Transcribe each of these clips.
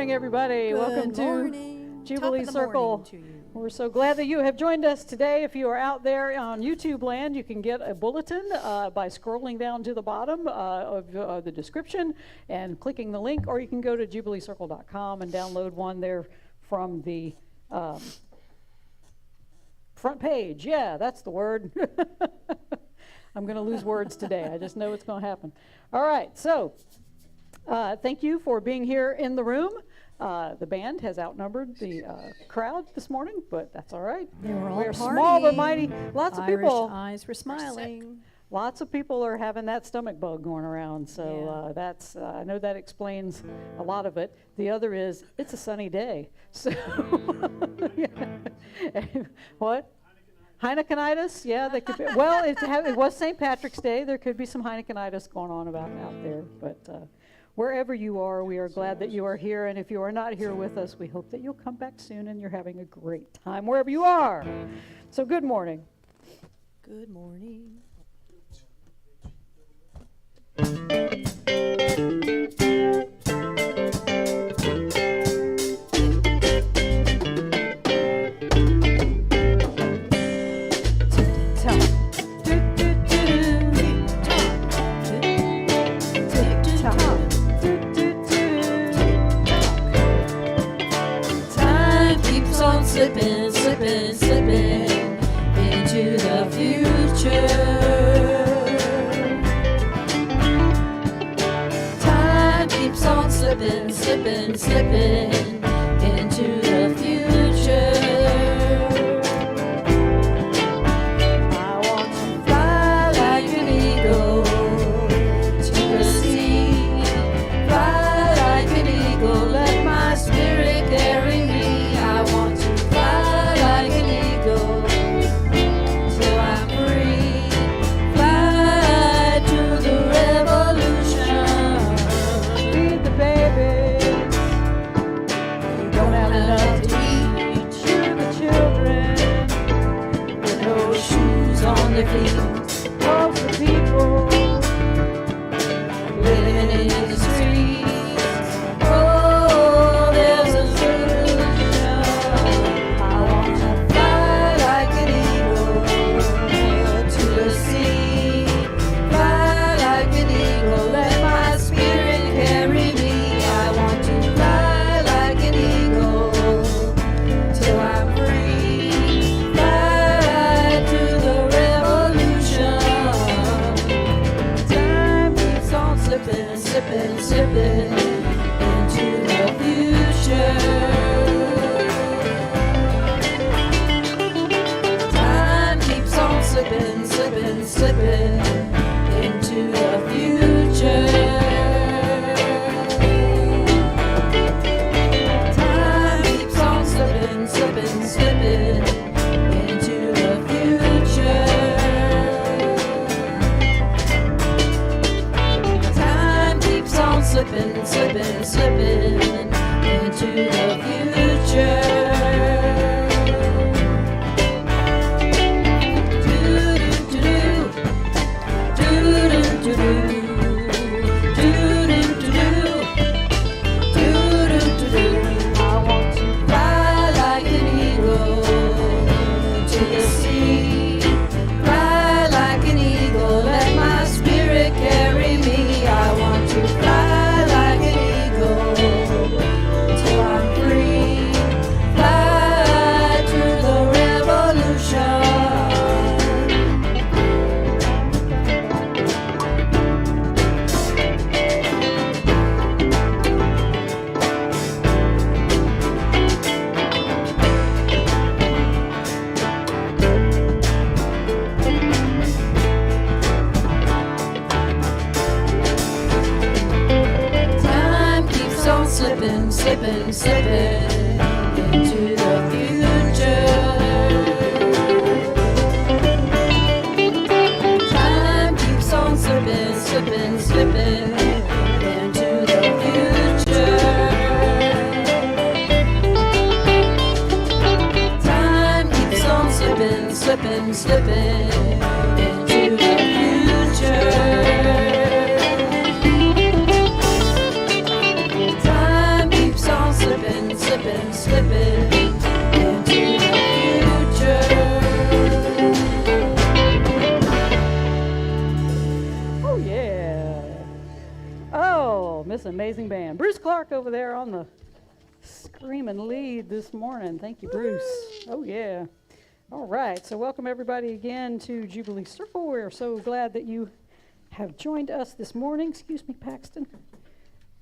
morning, everybody. Welcome to Jubilee Circle. To We're so glad that you have joined us today. If you are out there on YouTube land, you can get a bulletin by scrolling down to the bottom of the description and clicking the link, or you can go to jubileecircle.com and download one there from the front page. Yeah, that's the word. I'm going to lose words today. I just know it's going to happen. All right, so thank you for being here in the room. The band has outnumbered the crowd this morning, but that's all right. We're small but mighty. Lots of people. Irish eyes were smiling. Lots of people are having that stomach bug going around, so that's I know that explains a lot of it. The other is it's a sunny day, so what? Heinekenitis? Yeah, they could be. Well, it was St. Patrick's Day. There could be some Heinekenitis going on out there, but wherever you are, we are glad that you are here, and if you are not here with us, we hope that you'll come back soon and you're having a great time wherever you are. So good morning. Good morning. Slipping, slipping, slipping into the future. Time keeps on slipping, slipping, slipping into the future. I want to fly like an eagle to the sea. Fly like an eagle, let my spirit carry me. I want to fly like an eagle till I'm free. Fly to the revolution. Feed the baby. We don't have enough to eat. To the children. With no shoes on their feet. Love the people. Living in the streets. Oh, there's a solution. I want to fly like an eagle to the sea. Fly like an eagle, let my spirit carry me. I want to fly like an eagle till I'm free. Fly to the revolution. Time keeps on slipping, slipping, slipping into the future. Time keeps on slipping, slipping, slipping into the future. Time keeps on slipping, slipping, slipping into the future. Time keeps on slipping, slipping, slipping into the future. I want to fly like an eagle to the sea. Fly like an eagle, let my spirit carry me. I want to fly like an eagle till I'm free. Fly to the revolution. Time keeps on slipping, slipping, slipping into the future. Time keeps on slipping, slipping, slipping into the future. Time keeps on slipping, slipping, slipping into the future. Time keeps on amazing band. Bruce Clark over there on the screaming lead this morning. Thank you, Bruce. Oh, yeah. All right, so welcome everybody again to Jubilee Circle. We're so glad that you have joined us this morning. Excuse me, Paxton.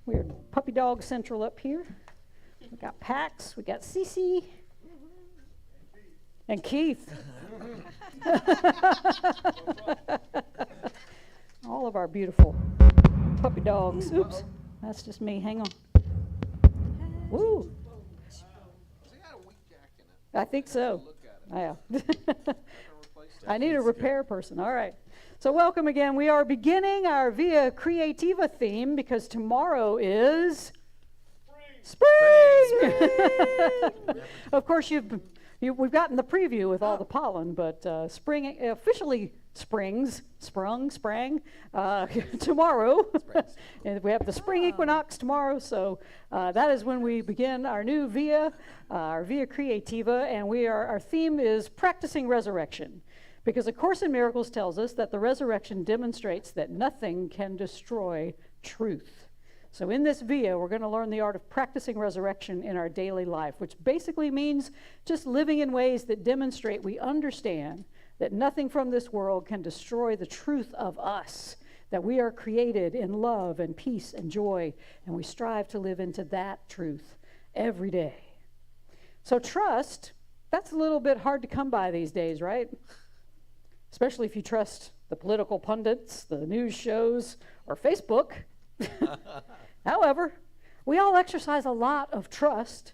We're Puppy Dog Central up here. We got Pax, we got Cece, and Keith. All of our beautiful puppy dogs. Oops, that's just me. Hang on. Woo. I think so. Yeah. I need a repair person. All right. So welcome again. We are beginning our VIA Creativa theme because tomorrow is spring. Of course, we've gotten the preview with all the pollen, but spring officially sprang tomorrow. And we have the spring equinox tomorrow, so that is when we begin our new VIA, our VIA Creativa, and our theme is practicing resurrection. Because A Course in Miracles tells us that the resurrection demonstrates that nothing can destroy truth. So in this VIA, we're going to learn the art of practicing resurrection in our daily life, which basically means just living in ways that demonstrate we understand that nothing from this world can destroy the truth of us, that we are created in love and peace and joy, and we strive to live into that truth every day. So trust, that's a little bit hard to come by these days, right? Especially if you trust the political pundits, the news shows, or Facebook. However, we all exercise a lot of trust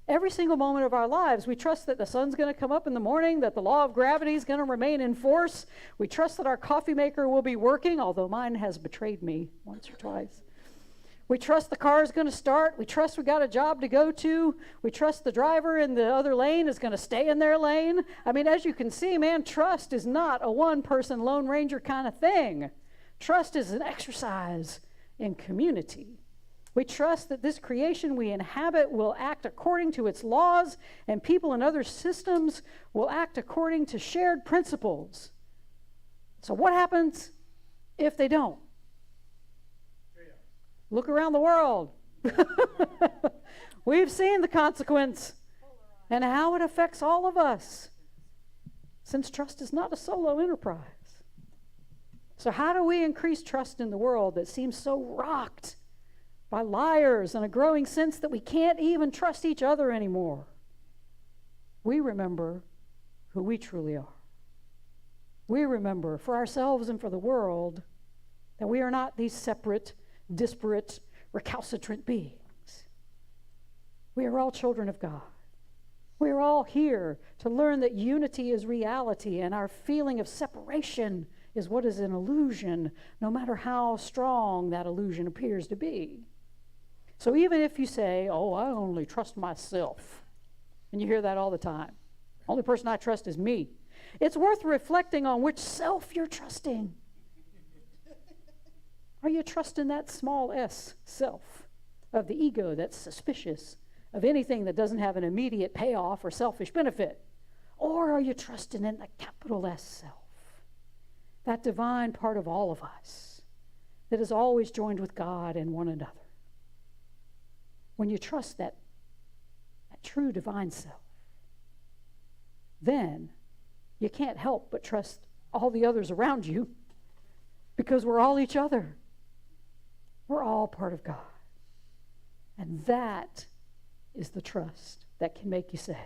every single moment of our lives. We trust that the sun's going to come up in the morning, that the law of gravity is going to remain in force. We trust that our coffee maker will be working, although mine has betrayed me once or twice. We trust the car is going to start. We trust we got a job to go to. We trust the driver in the other lane is going to stay in their lane. I mean, as you can see, man, trust is not a one-person Lone Ranger kind of thing. Trust is an exercise in community. We trust that this creation we inhabit will act according to its laws, and people in other systems will act according to shared principles. So what happens if they don't? Look around the world. We've seen the consequence and how it affects all of us, since trust is not a solo enterprise. So how do we increase trust in the world that seems so rocked by liars and a growing sense that we can't even trust each other anymore? We remember who we truly are. We remember for ourselves and for the world that we are not these separate, disparate, recalcitrant beings. We are all children of God. We are all here to learn that unity is reality, and our feeling of separation is what is an illusion, no matter how strong that illusion appears to be. So even if you say, oh, I only trust myself, and you hear that all the time, only person I trust is me, it's worth reflecting on which self you're trusting. Are you trusting that small s self of the ego that's suspicious of anything that doesn't have an immediate payoff or selfish benefit? Or are you trusting in the capital S self, that divine part of all of us that is always joined with God and one another? When you trust that true divine self, then you can't help but trust all the others around you, because we're all each other. We're all part of God. And that is the trust that can make you say,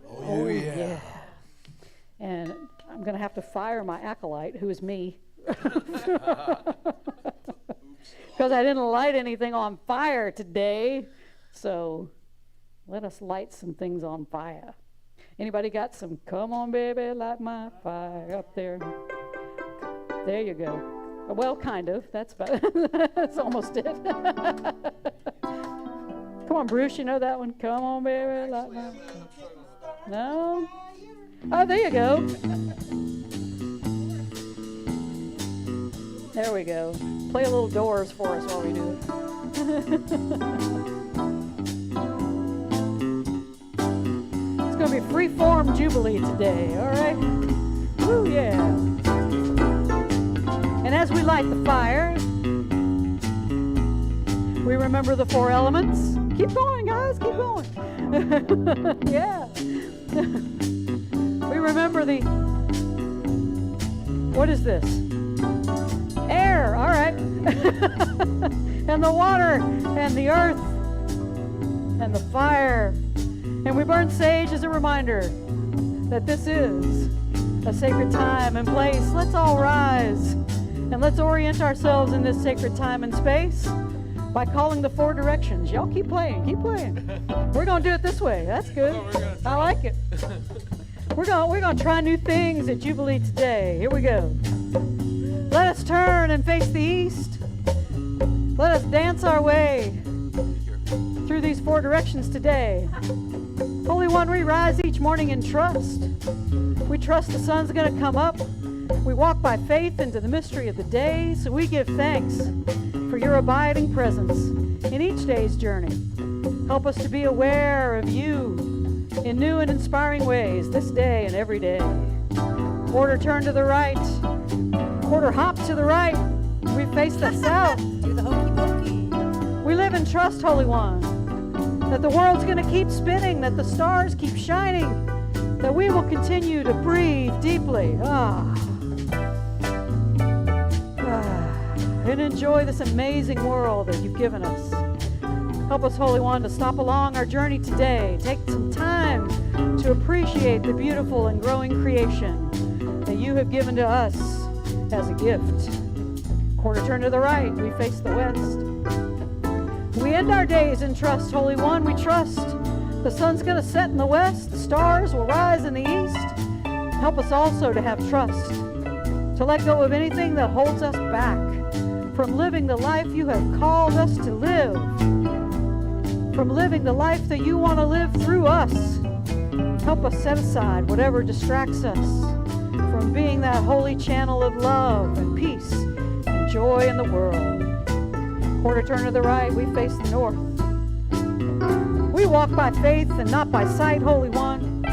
oh yeah. And I'm going to have to fire my acolyte, who is me, because I didn't light anything on fire today. So let us light some things on fire. Anybody got some come on baby light my fire up there? There you go. Well, kind of. That's that's almost it. Come on, Bruce, you know that one? Come on, baby. Light my fire. No? Oh, there you go. There we go. Play a little Doors for us while we do it. It's going to be free-form Jubilee today, all right? Woo, yeah. And as we light the fire, We remember the four elements. Keep going, guys, keep going. Yeah. We remember the, what is this? Air, all right. And the water, and the earth, and the fire. And we burn sage as a reminder that this is a sacred time and place. Let's all rise and let's orient ourselves in this sacred time and space by calling the four directions. Y'all keep playing, keep playing. We're gonna do it this way. That's good. I like it. We're gonna try new things at Jubilee today. Here we go. Let us turn and face the east. Let us dance our way through these four directions today. Holy One, we rise each morning in trust. We trust the sun's going to come up. We walk by faith into the mystery of the day, so we give thanks for your abiding presence in each day's journey. Help us to be aware of you in new and inspiring ways this day and every day. Quarter turn to the right, quarter hop to the right. We face the south. Do the hokey pokey. We live in trust, Holy One, that the world's going to keep spinning, that the stars keep shining, that we will continue to breathe deeply. And enjoy this amazing world that you've given us. Help us, Holy One, to stop along our journey today. Take some time to appreciate the beautiful and growing creation that you have given to us as a gift. Quarter turn to the right, we face the west. We end our days in trust, Holy One. We trust the sun's going to set in the west, the stars will rise in the east. Help us also to have trust, to let go of anything that holds us back from living the life you have called us to live, from living the life that you want to live through us. Help us set aside whatever distracts us from being that holy channel of love and peace and joy in the world. Quarter turn to the right, we face the north. We walk by faith and not by sight, Holy One.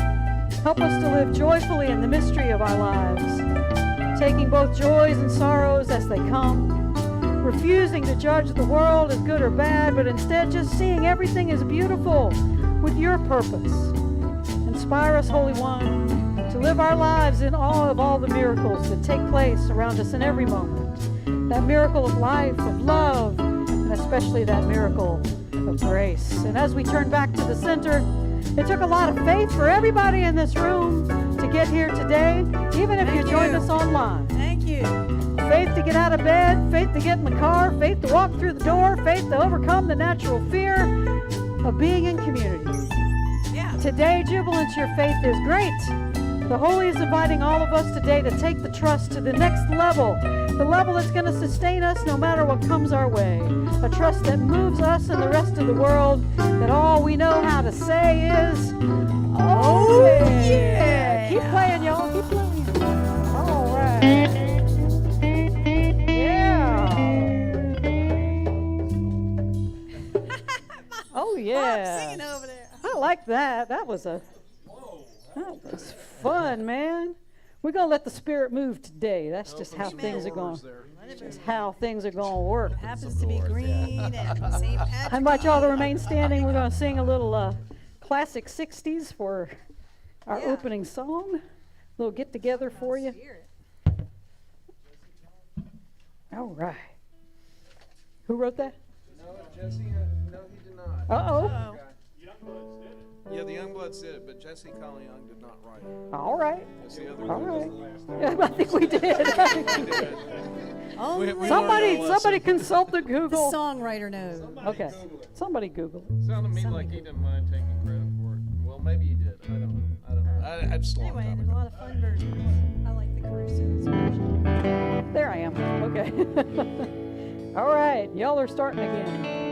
Help us to live joyfully in the mystery of our lives, taking both joys and sorrows as they come, refusing to judge the world as good or bad, but instead just seeing everything as beautiful with your purpose. Inspire us, Holy One, to live our lives in awe of all the miracles that take place around us in every moment. That miracle of life, of love, and especially that miracle of grace. And as we turn back to the center, it took a lot of faith for everybody in this room to get here today, even if you joined us online. Thank you. Faith to get out of bed, faith to get in the car, faith to walk through the door, faith to overcome the natural fear of being in community. Yeah. Today, Jubilants, your faith is great. The Holy is inviting all of us today to take the trust to the next level, the level that's going to sustain us no matter what comes our way. A trust that moves us and the rest of the world, that all we know how to say is, oh yeah! Keep playing, y'all. Keep playing. All right. Yeah. Oh yeah. Bob's singing over there. I like that. That was fun, man. We're going to let the Spirit move today. That's just how things are going. Just how things are going to work. Happens to be green and St. Patrick's. I invite y'all to remain standing. We're going to sing a little classic 60s for our opening song. A little get together for you. All right. Who wrote that? No, Jesse, no, he did not. Uh-oh. Yeah, the Youngbloods did it, but Jesse Collie Young did not write it. All right. That's the other All one. right. I think we did. Somebody consult the The Google. songwriter knows. Okay. Somebody Google. Sounded to me like he didn't mind taking credit for it. Well, maybe he did. I don't know. I just a long Anyway, time there's a ago. lot of fun versions. I like the Caruso's version. There I am. Okay. All right. Y'all are starting again.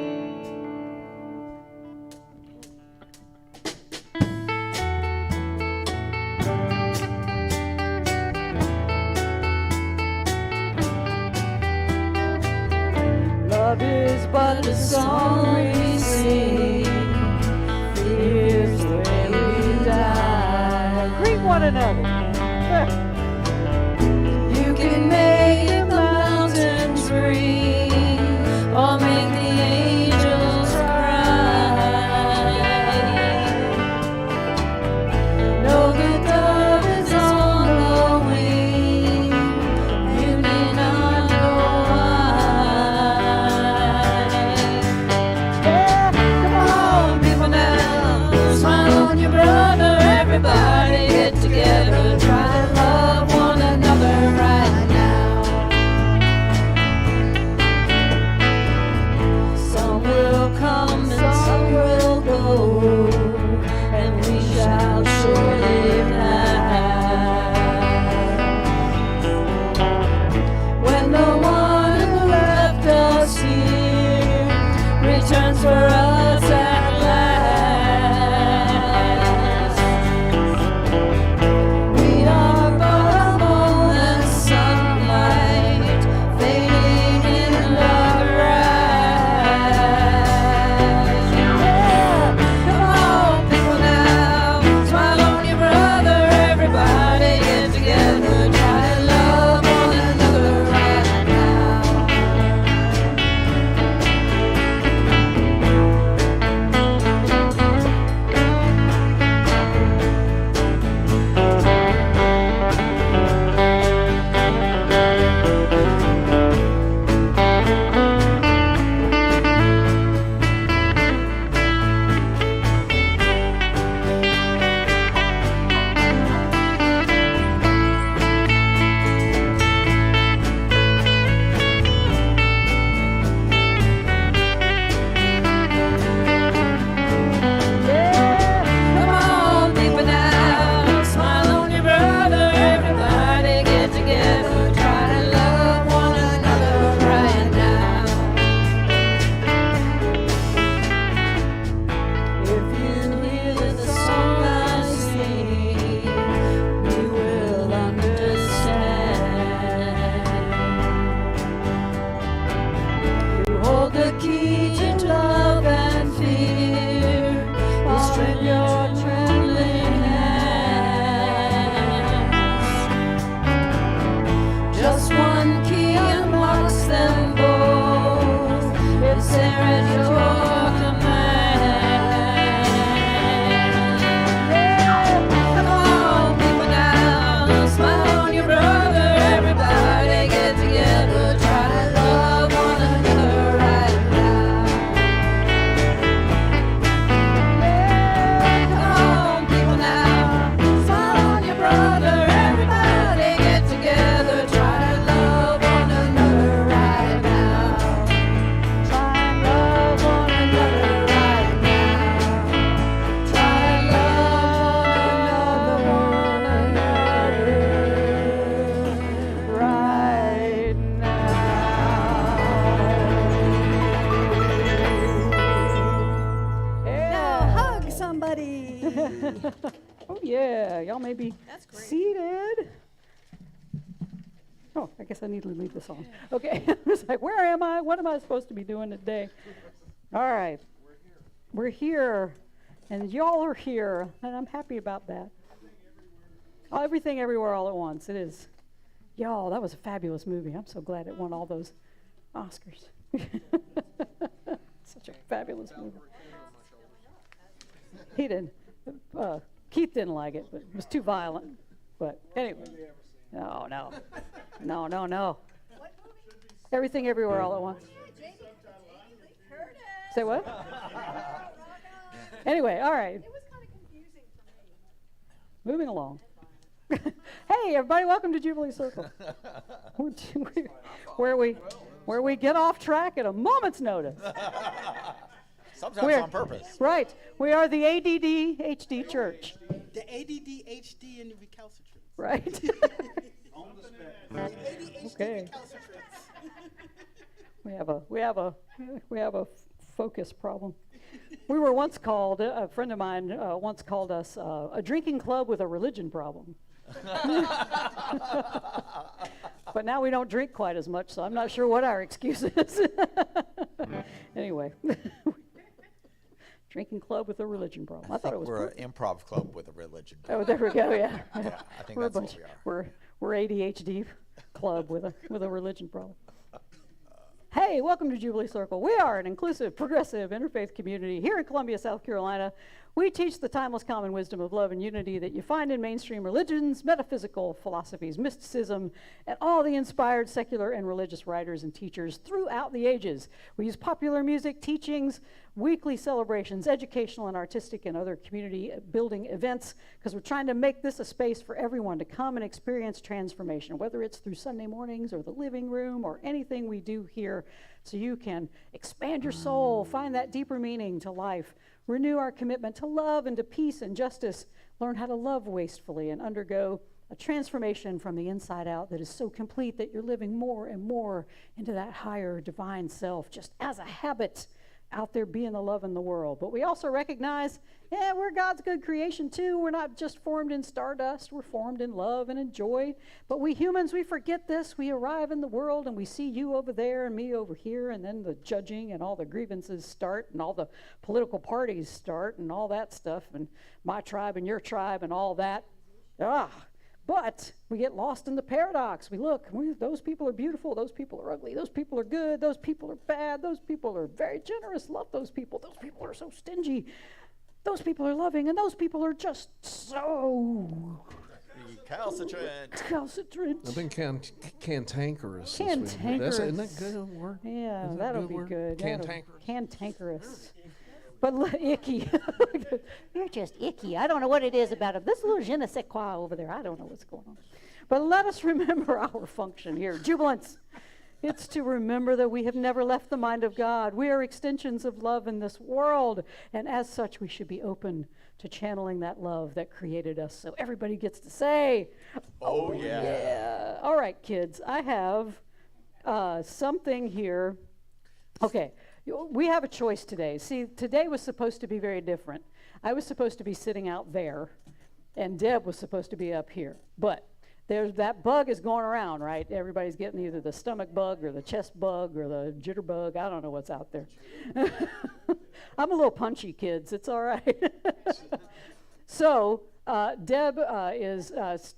Love is but a song we sing. Here's where we die. Greet one another. You can make the mountains ring or make the Yeah, y'all may be That's great. seated. Oh, I guess I need to leave this on. Okay, it's like, where am I? What am I supposed to be doing today? All right, we're here, and y'all are here, and I'm happy about that. Oh, Everything Everywhere All at Once, it is. Y'all, that was a fabulous movie. I'm so glad it won all those Oscars. Such a fabulous movie. He didn't. Keith didn't like it, but it was too violent. But anyway, no. Everything Everywhere All at Once. Say what? Anyway, all right. It was kind of confusing for me. Moving along. Hey, everybody, welcome to Jubilee Circle, where we get off track at a moment's notice. Sometimes We're- on purpose. Right. We are the ADD HD Church. The ADD, HD, and the Recalcitrants. Right. The ADHD Okay. Recalcitrants. we have a focus problem. We were once called, a friend of mine once called us a drinking club with a religion problem. But now we don't drink quite as much, so I'm not sure what our excuse is. Anyway, drinking club with a religion problem. I thought it was. We're an improv club with a religion. Oh, there we go. Yeah. Yeah, I think We're a that's what bunch. we are. We're ADHD club with a religion problem. Hey, welcome to Jubilee Circle. We are an inclusive, progressive, interfaith community here in Columbia, South Carolina. We teach the timeless common wisdom of love and unity that you find in mainstream religions, metaphysical philosophies, mysticism, and all the inspired secular and religious writers and teachers throughout the ages. We use popular music, teachings, weekly celebrations, educational and artistic and other community building events, because we're trying to make this a space for everyone to come and experience transformation, whether it's through Sunday mornings or the living room or anything we do here, so you can expand your soul, find that deeper meaning to life, renew our commitment to love and to peace and justice, learn how to love wastefully, and undergo a transformation from the inside out that is so complete that you're living more and more into that higher divine self, just as a habit out there being the love in the world. But we also recognize, yeah, we're God's good creation too. We're not just formed in stardust. We're formed in love and in joy. But we humans, we forget this. We arrive in the world and we see you over there and me over here, and then the judging and all the grievances start and all the political parties start and all that stuff, and my tribe and your tribe and all that. But we get lost in the paradox. We look, those people are beautiful, those people are ugly, those people are good, those people are bad, those people are very generous, love those people are so stingy, those people are loving, and those people are just so recalcitrant. I've been cantankerous. Cantankerous. Isn't that good word? Yeah, Isn't that a that'll good be word? good. Cantankerous. Cantankerous. But icky. You're just icky. I don't know what it is about it. This little je ne sais quoi over there, I don't know what's going on. But let us remember our function here. Jubilance. It's to remember that we have never left the mind of God. We are extensions of love in this world. And as such, we should be open to channeling that love that created us. So everybody gets to say, Oh, yeah. yeah. All right, kids, I have something here. Okay. We have a choice today. See, today was supposed to be very different. I was supposed to be sitting out there, and Deb was supposed to be up here. But that bug is going around, right? Everybody's getting either the stomach bug or the chest bug or the jitterbug. I don't know what's out there. I'm a little punchy, kids. It's all right. So Deb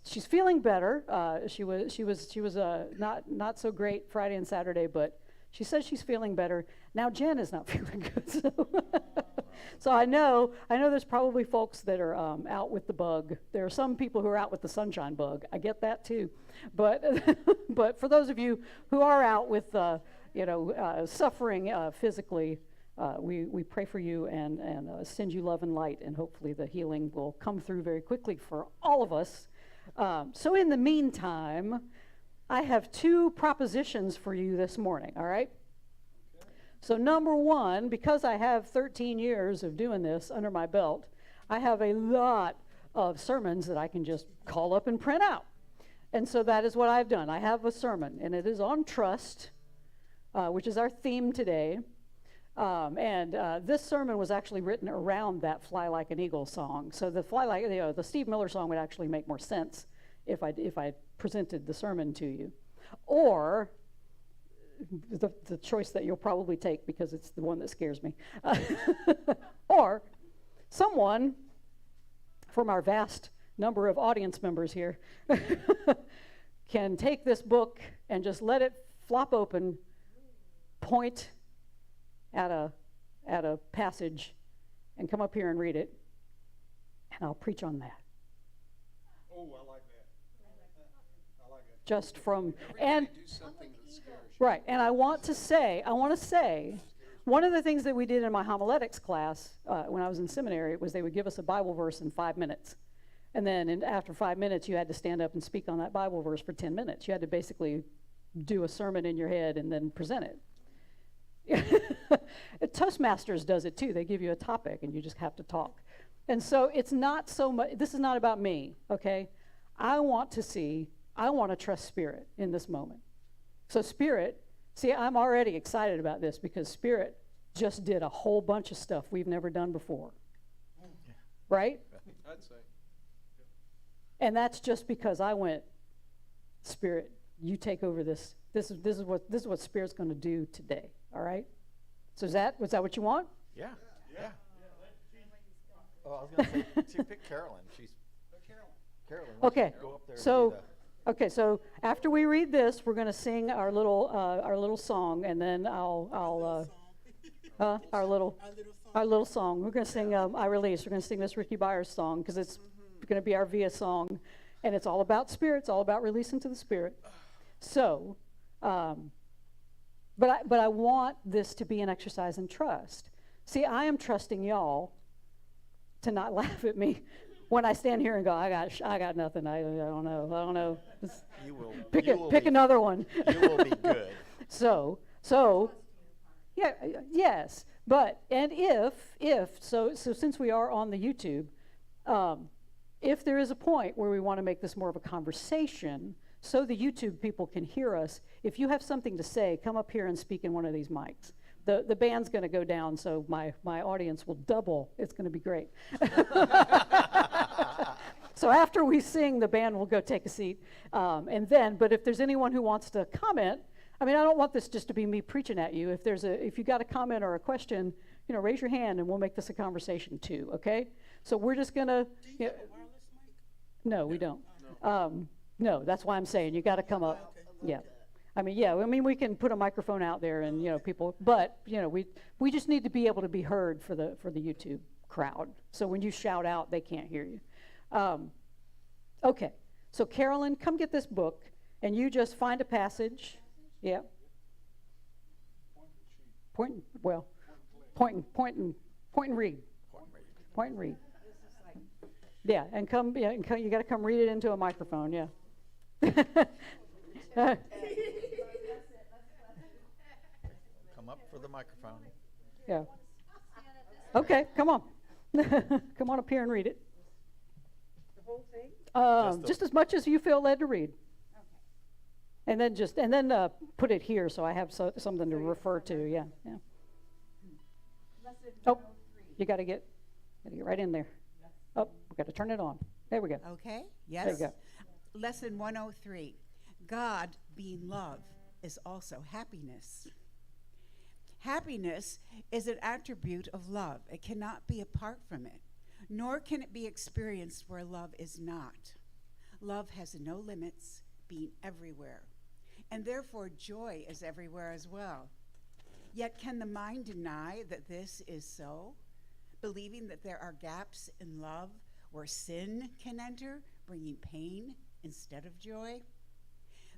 she's feeling better. She was not so great Friday and Saturday, but she says she's feeling better. Now Jen is not feeling good. So I know there's probably folks that are out with the bug. There are some people who are out with the sunshine bug. I get that too. But but for those of you who are out with suffering physically, we pray for you and send you love and light, and hopefully the healing will come through very quickly for all of us. So in the meantime, I have two propositions for you this morning, all right? So number one, because I have 13 years of doing this under my belt, I have a lot of sermons that I can just call up and print out. And so that is what I've done. I have a sermon, and it is on trust, which is our theme today. This sermon was actually written around that "Fly Like an Eagle" song. So the the Steve Miller song would actually make more sense if I presented the sermon to you, or the choice that you'll probably take because it's the one that scares me, or someone from our vast number of audience members here can take this book and just let it flop open, point at a passage, and come up here and read it, and I'll preach on that. Oh, I like that. I like it. Just from Every and day do something that scares you. right, and I want to say, one of the things that we did in my homiletics class when I was in seminary was they would give us a Bible verse in 5 minutes, and then after 5 minutes you had to stand up and speak on that Bible verse for 10 minutes. You had to basically do a sermon in your head and then present it. Toastmasters does it too. They give you a topic and you just have to talk. And so it's not so much, this is not about me, okay? I want to trust Spirit in this moment. So Spirit, see, I'm already excited about this because Spirit just did a whole bunch of stuff we've never done before. Right? I'd say. And that's just because I went, Spirit, you take over this. This is what Spirit's going to do today. All right? So was that what you want? Yeah. Yeah. Oh, I was going to say, pick Carolyn. She's Carolyn. why don't Okay. you go up there and So do okay, so after we read this, we're going to sing our little song, and then our little song. We're going to sing "I Release." We're going to sing this Rickie Byars song because it's going to be our VIA song, and it's all about Spirit. It's all about releasing to the Spirit. So, but I want this to be an exercise in trust. See, I am trusting y'all to not laugh at me when I stand here and go, I got nothing. I don't know. Just You will pick be, another one. You will be good. So, yeah, yes. But, and so since we are on the YouTube, if there is a point where we want to make this more of a conversation, so the YouTube people can hear us, if you have something to say, come up here and speak in one of these mics. The band's going to go down, so my audience will double. It's going to be great. So after we sing, the band will go take a seat. But if there's anyone who wants to comment, I mean, I don't want this just to be me preaching at you. If you got a comment or a question, raise your hand and we'll make this a conversation too, okay? So we're just going to... Do you have a wireless mic? No, we don't. No, that's why I'm saying you got to come up. Okay. Yeah. I mean, we can put a microphone out there and, people, but, we just need to be able to be heard for the YouTube crowd. So when you shout out, they can't hear you. Okay. So Carolyn, come get this book and you just find a passage. Yeah. Point and read. Point and read. Yeah, and you got to come read it into a microphone, yeah. Come up for the microphone. Yeah. Okay, come on. Come on up here and read it. The whole thing? Just as much as you feel led to read. And then put it here so I have something to refer to, yeah. Oh, you got to get right in there. Oh, we got to turn it on. There we go. Okay, There yes. you go. Lesson 103. God, being love, is also happiness. Happiness is an attribute of love. It cannot be apart from it, nor can it be experienced where love is not. Love has no limits, being everywhere, and therefore joy is everywhere as well. Yet can the mind deny that this is so, believing that there are gaps in love where sin can enter, bringing pain instead of joy?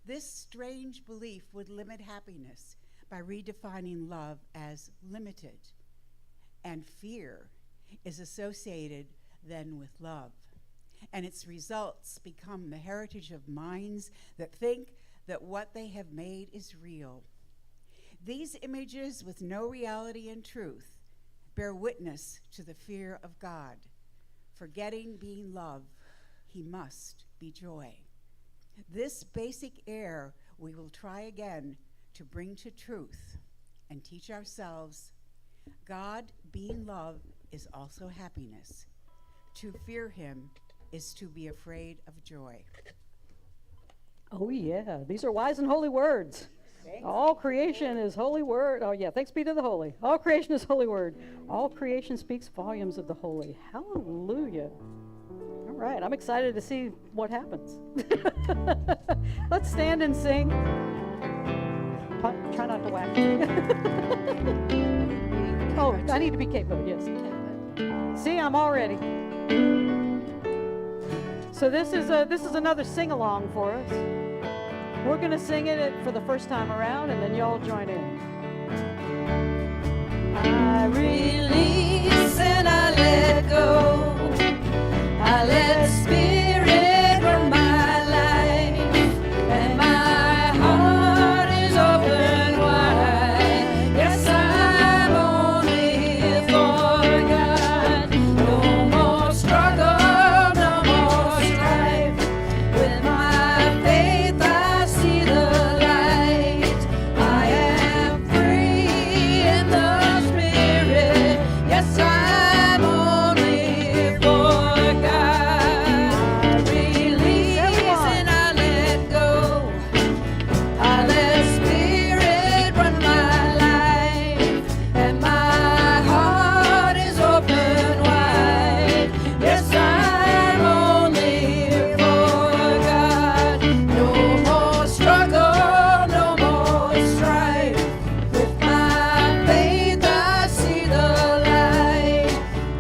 This strange belief would limit happiness by redefining love as limited, and fear is associated then with love, and its results become the heritage of minds that think that what they have made is real. These images with no reality and truth bear witness to the fear of God. Forgetting being love, he must be joy. This basic error we will try again to bring to truth and teach ourselves God, being love, is also happiness. To fear him is to be afraid of joy. Oh, yeah. These are wise and holy words. All creation is holy word. Oh, yeah. Thanks be to the holy. All creation is holy word. All creation speaks volumes of the holy. Hallelujah. All right. I'm excited to see what happens. Let's stand and sing. Try not to whack. Oh, I need to be capable, yes. See, I'm all ready. So this is another sing-along for us. We're going to sing it for the first time around, and then y'all join in. I Release and I let go. I let spirit run my life, and my heart is open wide. Yes, I'm only for God. No more struggle, no more strife. With my faith I see the light. I am free in the spirit. Yes, I'm only for God. I release and I let go. I let spirit run my life, and my heart is open wide. Yes, I'm only for God. No more struggle, no more strife. With my faith I see the light.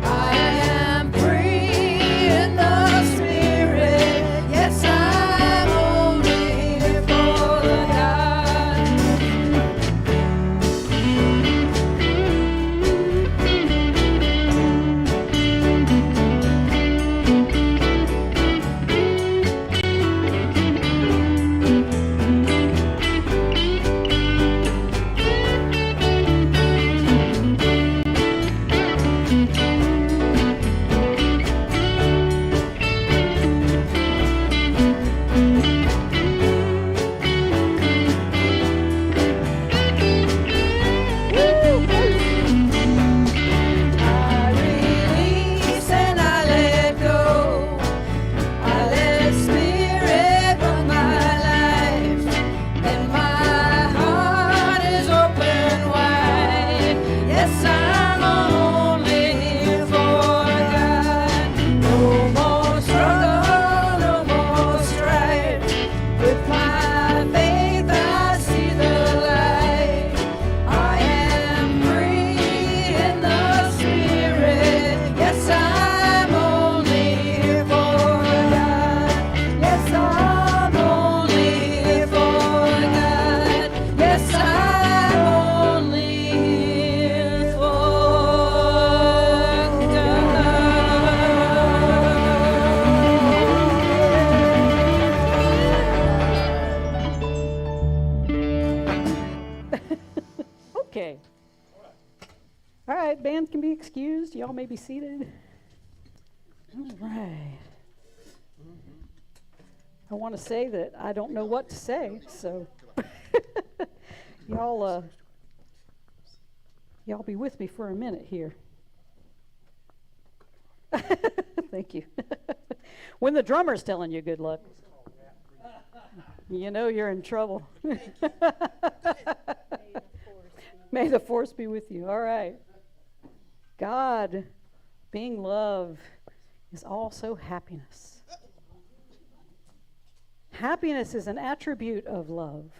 I am free in the spirit. Yes, I'm only for God. I release and I let go. I let spirit run my life, and my heart is open wide. Yes, I'm only for God. No more struggle, no more strife. With my faith I see the light. I am free in the spirit. Yes, I'm only for God. Yes, I'm only for God. Yes, I'm only for God. Okay. All right, band can be excused. Y'all may be seated. All right. I want to say that I don't know what to say, so y'all be with me for a minute here. Thank you. When the drummer's telling you good luck, you know you're in trouble. May the force be with you. All right. God, being love, is also happiness. Happiness is an attribute of love.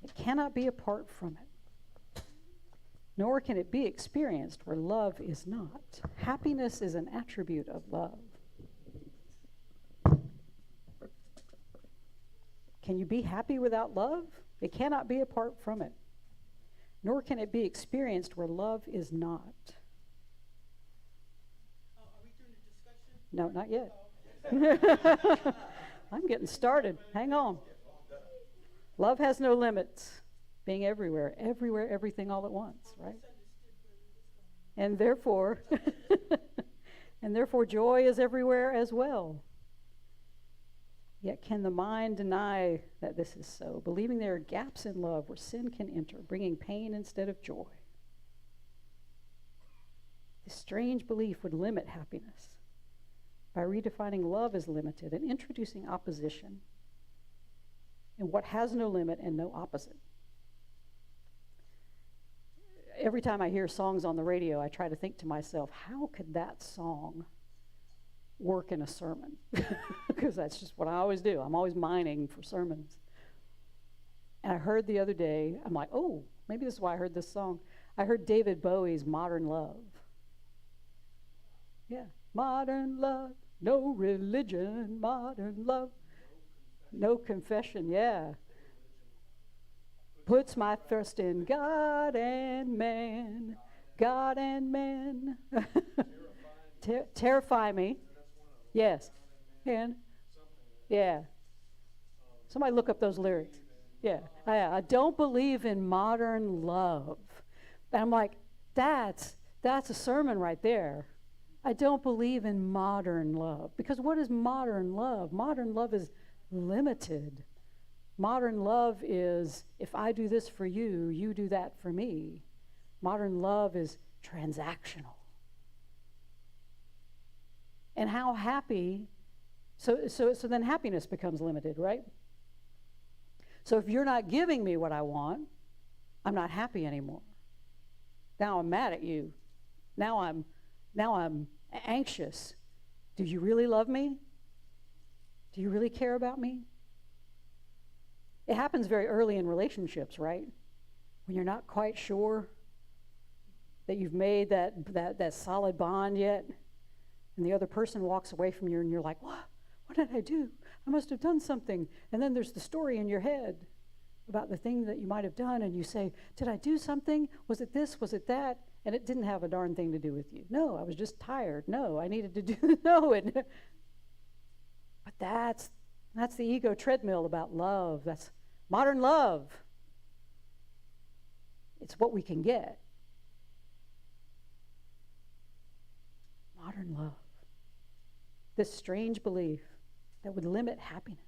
It cannot be apart from it, nor can it be experienced where love is not. Happiness is an attribute of love. Can you be happy without love? It cannot be apart from it, nor can it be experienced where love is not. Are we doing a discussion? No, not yet. I'm getting started. Hang on. Love has no limits, being everywhere, everything all at once, right? And therefore, joy is everywhere as well. Yet can the mind deny that this is so, believing there are gaps in love where sin can enter, bringing pain instead of joy? This strange belief would limit happiness by redefining love as limited and introducing opposition in what has no limit and no opposite. Every time I hear songs on the radio, I try to think to myself, how could that song work in a sermon? Because that's just what I always do. I'm always mining for sermons. And I heard the other day, I'm like, oh, maybe this is why I heard this song. I heard David Bowie's Modern Love. Yeah, modern love, no religion, modern love, no confession, yeah. Puts my trust in God and man, God and man. Terrify me. Yes. And, yeah. Somebody look up those lyrics. Yeah. I don't believe in modern love. And I'm like, that's a sermon right there. I don't believe in modern love. Because what is modern love? Modern love is limited. Modern love is, if I do this for you, you do that for me. Modern love is transactional. And how happy, so then happiness becomes limited, right? So if you're not giving me what I want, I'm not happy anymore. Now I'm mad at you. Now I'm anxious. Do you really love me? Do you really care about me? It happens very early in relationships, right? When you're not quite sure that you've made that solid bond yet, and the other person walks away from you and you're like, what did I do? I must have done something. And then there's the story in your head about the thing that you might have done, and you say, did I do something? Was it this? Was it that? And it didn't have a darn thing to do with you. No, I was just tired. No, I needed to do But that's the ego treadmill about love. That's modern love. It's what we can get. Modern love. This strange belief that would limit happiness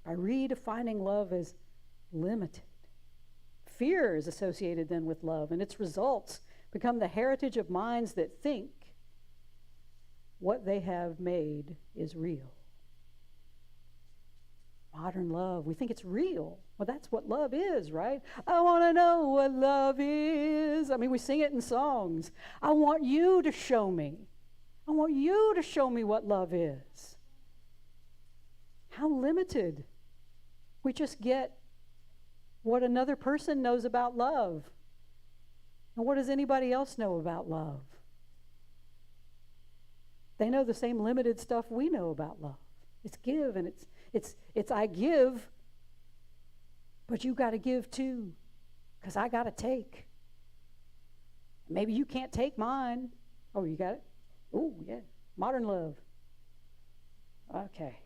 by redefining love as limited. Fear is associated then with love, and its results become the heritage of minds that think what they have made is real. Modern love, we think it's real. Well, that's what love is, right? I want to know what love is. I mean, we sing it in songs. I want you to show me. I want you to show me what love is. How limited. We just get what another person knows about love. And what does anybody else know about love? They know the same limited stuff we know about love. It's give, and it's I give, but you got to give too, because I got to take. Maybe you can't take mine. Oh, you got it? Oh, yeah. Modern love. Okay.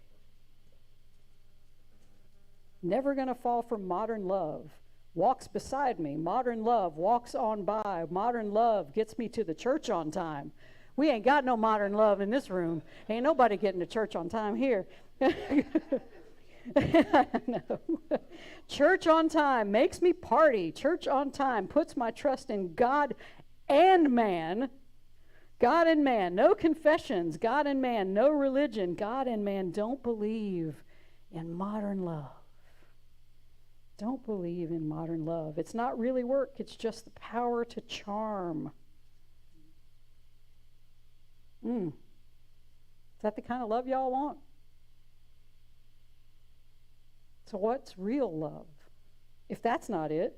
Never going to fall for modern love. Walks beside me. Modern love walks on by. Modern love gets me to the church on time. We ain't got no modern love in this room. Ain't nobody getting to church on time here. No. Church on time makes me party. Church on time puts my trust in God and man. God and man. No confessions. God and man. No religion. God and man don't believe in modern love. Don't believe in modern love. It's not really work. It's just the power to charm. Is that the kind of love y'all want? So what's real love? If that's not it.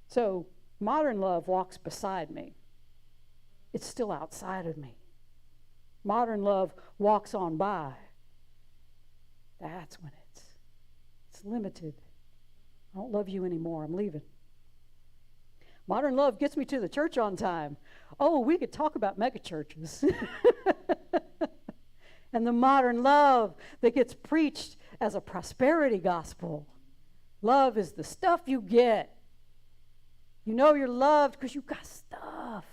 So modern love walks beside me. It's still outside of me. Modern love walks on by. That's when it's limited. I don't love you anymore. I'm leaving. Modern love gets me to the church on time. Oh, we could talk about megachurches. And the modern love that gets preached as a prosperity gospel. Love is the stuff you get. You know you're loved because you got stuff.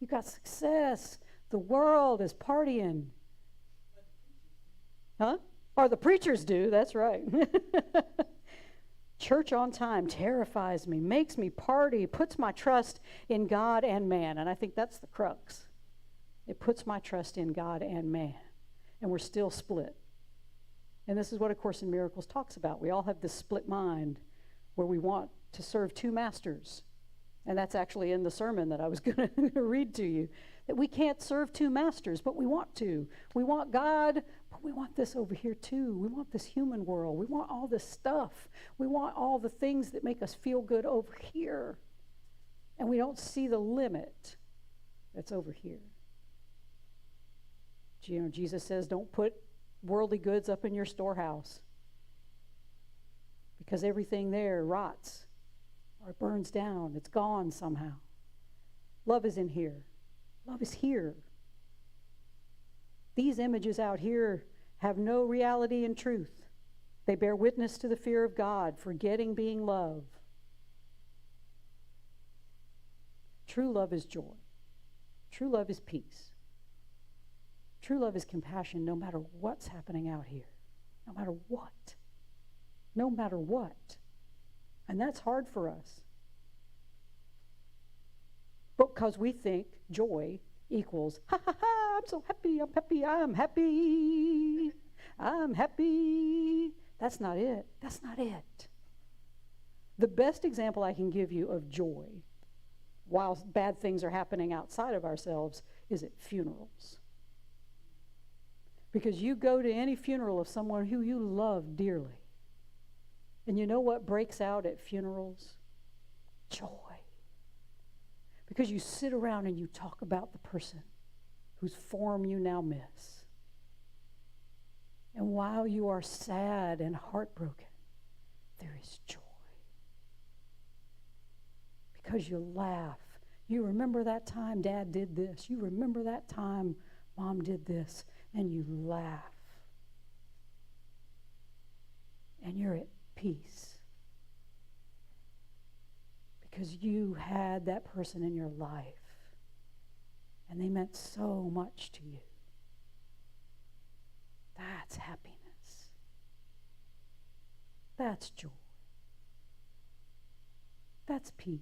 You got success. The world is partying. Huh? Or the preachers do, that's right. Church on time terrifies me, makes me party, puts my trust in God and man. And I think that's the crux. It puts my trust in God and man. And we're still split. And this is what A Course in Miracles talks about. We all have this split mind where we want to serve two masters. And that's actually in the sermon that I was going to read to you. That we can't serve two masters, but we want to. We want God, but we want this over here too. We want this human world. We want all this stuff. We want all the things that make us feel good over here. And we don't see the limit that's over here. You know, Jesus says, don't put worldly goods up in your storehouse, because everything there rots or it burns down. It's gone somehow. Love is in here. Love is here. These images out here have no reality and truth. They bear witness to the fear of God, forgetting being love. True love is joy. True love is peace. True love is compassion no matter what's happening out here. No matter what. No matter what. And that's hard for us. Because we think joy equals, ha ha ha, I'm so happy, I'm happy, I'm happy, I'm happy. That's not it. That's not it. The best example I can give you of joy while bad things are happening outside of ourselves is at funerals. Because you go to any funeral of someone who you love dearly, and you know what breaks out at funerals? Joy. Because you sit around and you talk about the person whose form you now miss. And while you are sad and heartbroken, there is joy. Because you laugh. You remember that time Dad did this. You remember that time Mom did this. And you laugh. And you're at peace. Because you had that person in your life. And they meant so much to you. That's happiness. That's joy. That's peace.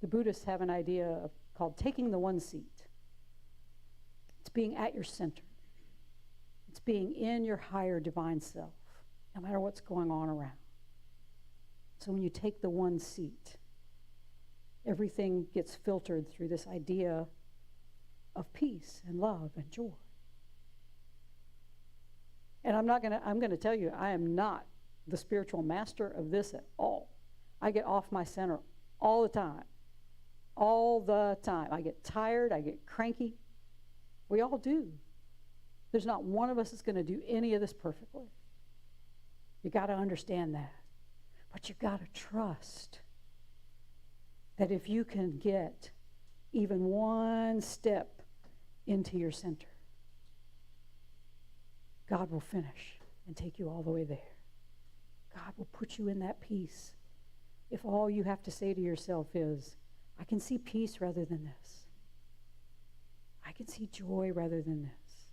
The Buddhists have an idea called taking the one seat. It's being at your center. It's being in your higher divine self, no matter what's going on around. So when you take the one seat, everything gets filtered through this idea of peace and love and joy. And I'm going to tell you, I am not the spiritual master of this at all. I get off my center all the time. All the time. I get tired, I get cranky. We all do. There's not one of us that's going to do any of this perfectly. You got to understand that. But you got to trust that if you can get even one step into your center, God will finish and take you all the way there. God will put you in that peace. If all you have to say to yourself is, I can see peace rather than this. I can see joy rather than this.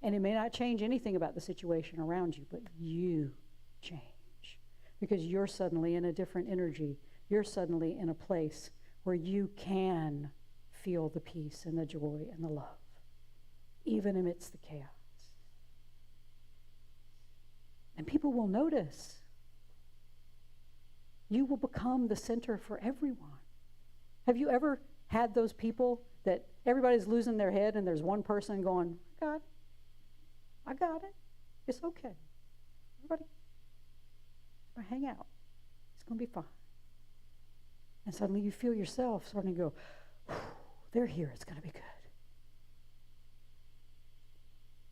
And it may not change anything about the situation around you, but you change. Because you're suddenly in a different energy. You're suddenly in a place where you can feel the peace and the joy and the love, even amidst the chaos. And people will notice. You will become the center for everyone. Have you ever had those people that everybody's losing their head and there's one person going, God, I got it. It's okay. Everybody, hang out. It's going to be fine. And suddenly you feel yourself starting to go, they're here. It's going to be good.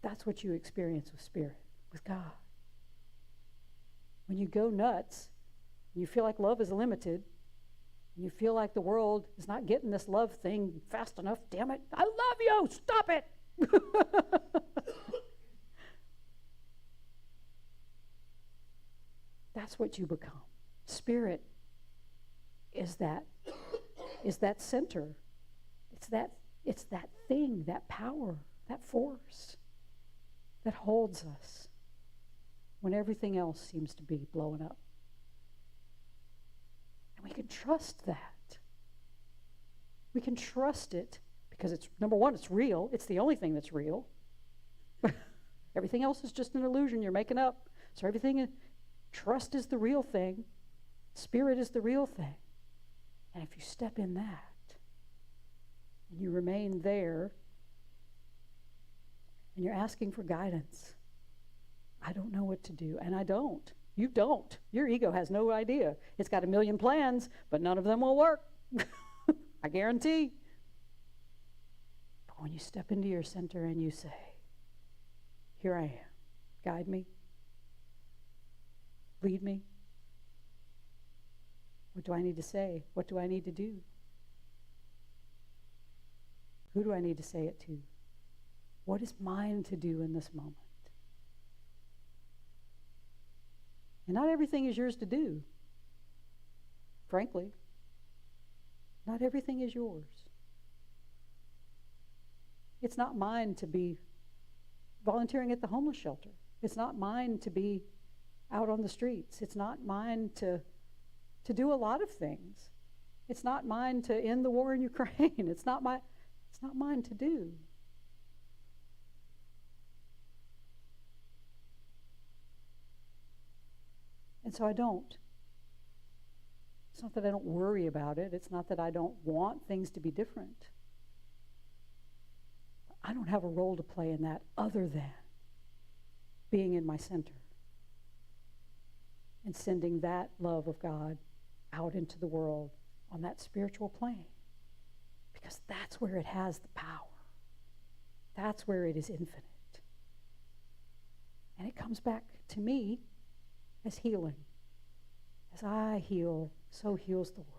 That's what you experience with Spirit, with God. When you go nuts, you feel like love is limited, and you feel like the world is not getting this love thing fast enough, damn it, I love you, stop it. That's what you become. Spirit is that center. It's that thing, that power, that force that holds us when everything else seems to be blowing up. And we can trust that. We can trust it because it's, number one, it's real. It's the only thing that's real. Everything else is just an illusion you're making up. So trust is the real thing. Spirit is the real thing. And if you step in that, and you remain there, and you're asking for guidance, I don't know what to do. And I don't. You don't. Your ego has no idea. It's got a million plans, but none of them will work. I guarantee. But when you step into your center and you say, here I am, guide me, lead me. What do I need to say? What do I need to do? Who do I need to say it to? What is mine to do in this moment? And not everything is yours to do. Frankly, not everything is yours. It's not mine to be volunteering at the homeless shelter. It's not mine to be out on the streets. It's not mine to do a lot of things. It's not mine to end the war in Ukraine. It's not mine to do. And so I don't. It's not that I don't worry about it. It's not that I don't want things to be different. I don't have a role to play in that other than being in my center and sending that love of God out into the world on that spiritual plane. Because that's where it has the power. That's where it is infinite. And it comes back to me as healing. As I heal, so heals the world.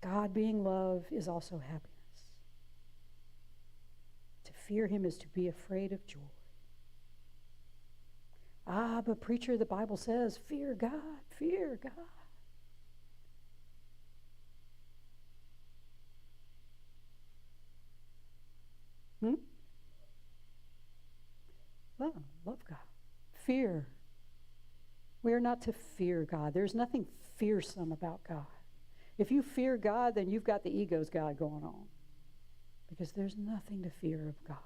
God being love is also happiness. To fear him is to be afraid of joy. Ah, but preacher, the Bible says, fear God, fear God. Love God. Fear. We are not to fear God. There's nothing fearsome about God. If you fear God, then you've got the ego's God going on. Because there's nothing to fear of God.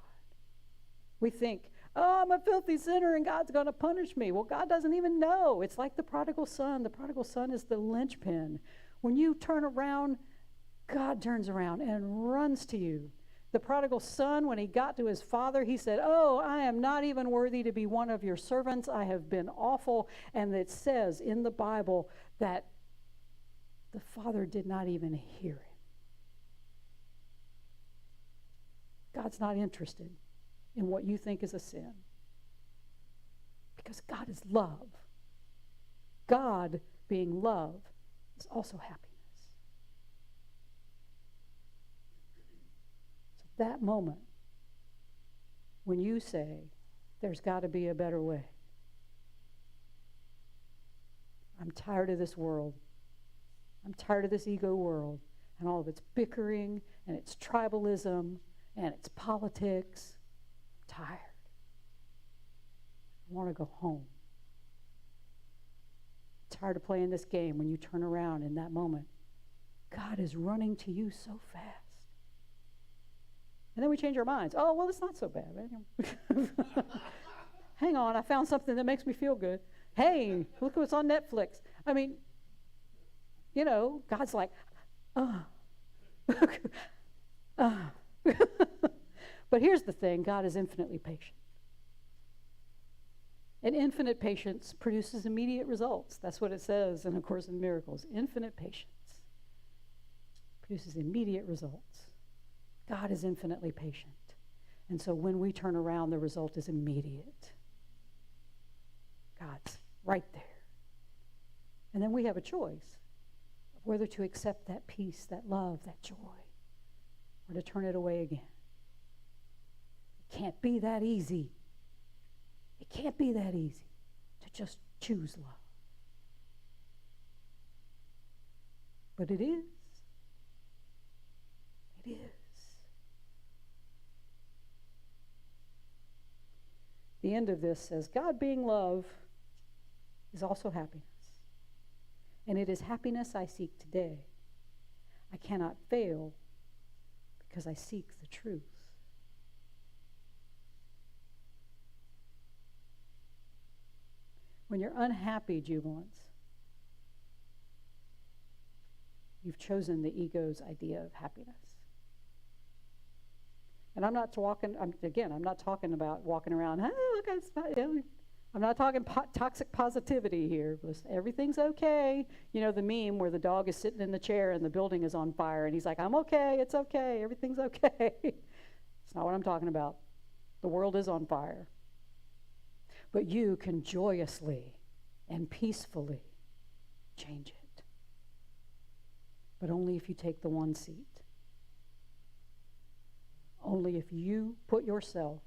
We think, oh, I'm a filthy sinner and God's going to punish me. Well, God doesn't even know. It's like the prodigal son. The prodigal son is the linchpin. When you turn around, God turns around and runs to you. The prodigal son, when he got to his father, he said, oh, I am not even worthy to be one of your servants. I have been awful. And it says in the Bible that the father did not even hear him. God's not interested in what you think is a sin. Because God is love. God, being love, is also happiness. So that moment, when you say, there's got to be a better way. I'm tired of this world. I'm tired of this ego world and all of its bickering and its tribalism and its politics. I'm tired. I want to go home. I'm tired of playing this game. When you turn around in that moment, God is running to you so fast. And then we change our minds. Oh, well, it's not so bad. Hang on, I found something that makes me feel good. Hey, look what's on Netflix. I mean, you know, God's like, But here's the thing, God is infinitely patient. And infinite patience produces immediate results. That's what it says in A Course in Miracles. Infinite patience produces immediate results. God is infinitely patient. And so when we turn around, the result is immediate. God's right there. And then we have a choice of whether to accept that peace, that love, that joy, or to turn it away again. It can't be that easy. It can't be that easy to just choose love. But it is. It is. the end of this says, God being love is also happiness. And it is happiness I seek today. I cannot fail because I seek the truth. When you're unhappy, jubilants, you've chosen the ego's idea of happiness. And I'm not talking about walking around, oh, look, I'm not talking toxic positivity here. Everything's okay. You know the meme where the dog is sitting in the chair and the building is on fire and he's like, I'm okay, it's okay, everything's okay. It's not what I'm talking about. The world is on fire. But you can joyously and peacefully change it. But only if you take the one seat. Only if you put yourself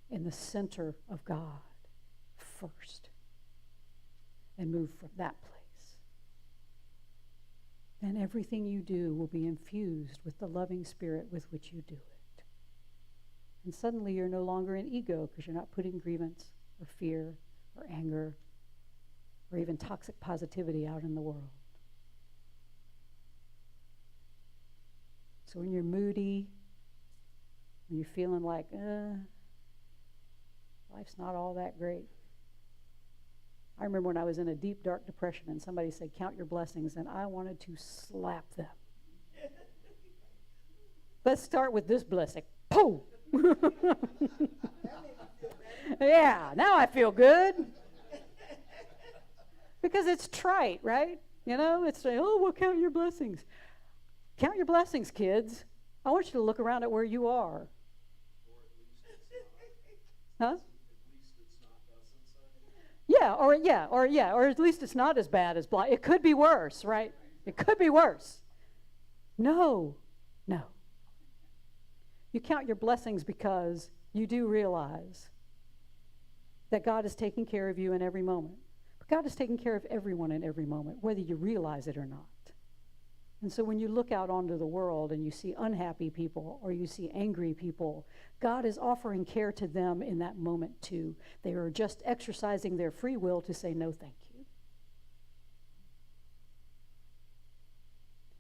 in the center of God first and move from that place. Then everything you do will be infused with the loving spirit with which you do it. And suddenly you're no longer an ego because you're not putting grievance or fear or anger or even toxic positivity out in the world. So when you're moody, when you're feeling like, life's not all that great. I remember when I was in a deep, dark depression and somebody said, count your blessings, and I wanted to slap them. Let's start with this blessing. Pooh! Yeah, now I feel good. Because it's trite, right? You know, it's like, oh, well, count your blessings. Count your blessings, kids. I want you to look around at where you are. Huh? Or at least it's not as bad as blind. It could be worse, right? It could be worse. No. You count your blessings because you do realize that God is taking care of you in every moment. But God is taking care of everyone in every moment, whether you realize it or not. And so when you look out onto the world and you see unhappy people or you see angry people, God is offering care to them in that moment too. They are just exercising their free will to say no thank you.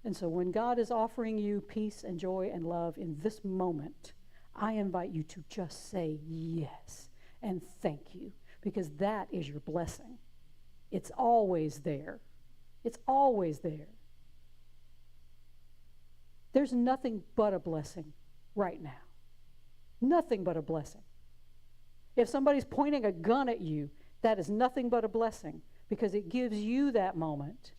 And so when God is offering you peace and joy and love in this moment, I invite you to just say yes and thank you, because that is your blessing. It's always there. It's always there. There's nothing but a blessing right now. Nothing but a blessing. If somebody's pointing a gun at you, that is nothing but a blessing, because it gives you that moment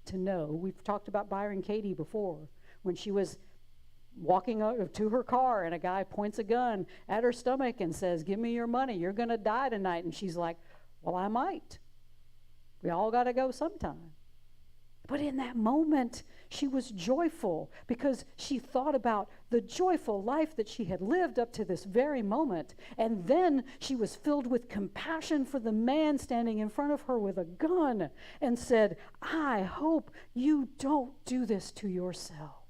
to know. We've talked about Byron Katie before, when she was walking to her car and a guy points a gun at her stomach and says, give me your money, you're going to die tonight. And she's like, well, I might. We all got to go sometime. But in that moment, she was joyful because she thought about the joyful life that she had lived up to this very moment. And then she was filled with compassion for the man standing in front of her with a gun and said, I hope you don't do this to yourself.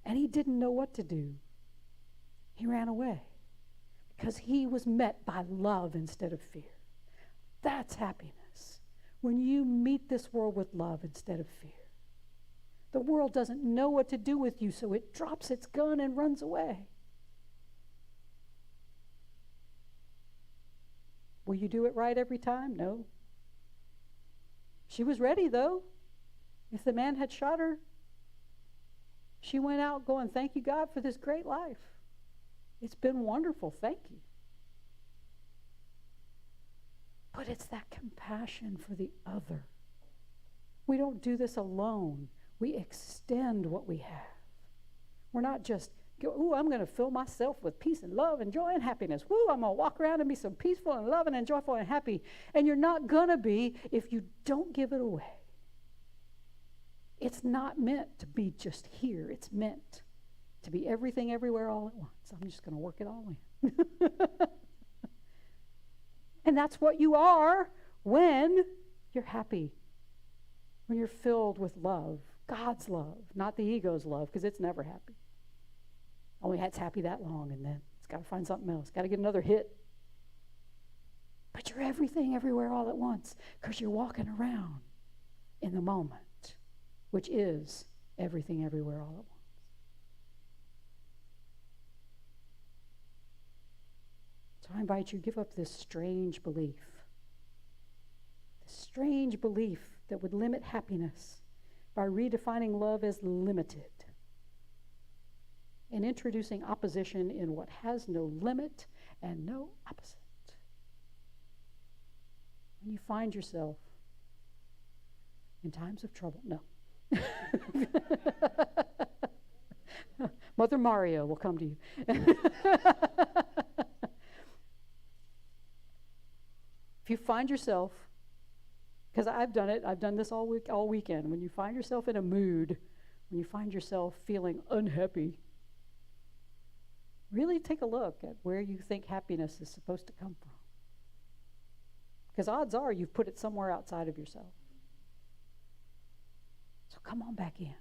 And he didn't know what to do. He ran away because he was met by love instead of fear. That's happiness. When you meet this world with love instead of fear. The world doesn't know what to do with you, so it drops its gun and runs away. Will you do it right every time? No. She was ready, though. If the man had shot her, she went out going, thank you, God, for this great life. It's been wonderful. Thank you. But it's that compassion for the other. We don't do this alone. We extend what we have. We're not just, ooh, I'm going to fill myself with peace and love and joy and happiness. Woo, I'm going to walk around and be so peaceful and loving and joyful and happy. And you're not going to be if you don't give it away. It's not meant to be just here. It's meant to be everything everywhere all at once. I'm just going to work it all in. And that's what you are when you're happy, when you're filled with love, God's love, not the ego's love, because it's never happy. Only it's happy that long, and then it's got to find something else. Got to get another hit. But you're everything, everywhere, all at once, because you're walking around in the moment, which is everything, everywhere, all at once. So I invite you to give up this strange belief that would limit happiness by redefining love as limited and introducing opposition in what has no limit and no opposite. When you find yourself in times of trouble, no. Mother Mario will come to you. If you find yourself, because I've done it, I've done this all weekend. When you find yourself in a mood, when you find yourself feeling unhappy, really take a look at where you think happiness is supposed to come from. Because odds are you've put it somewhere outside of yourself. So come on back in.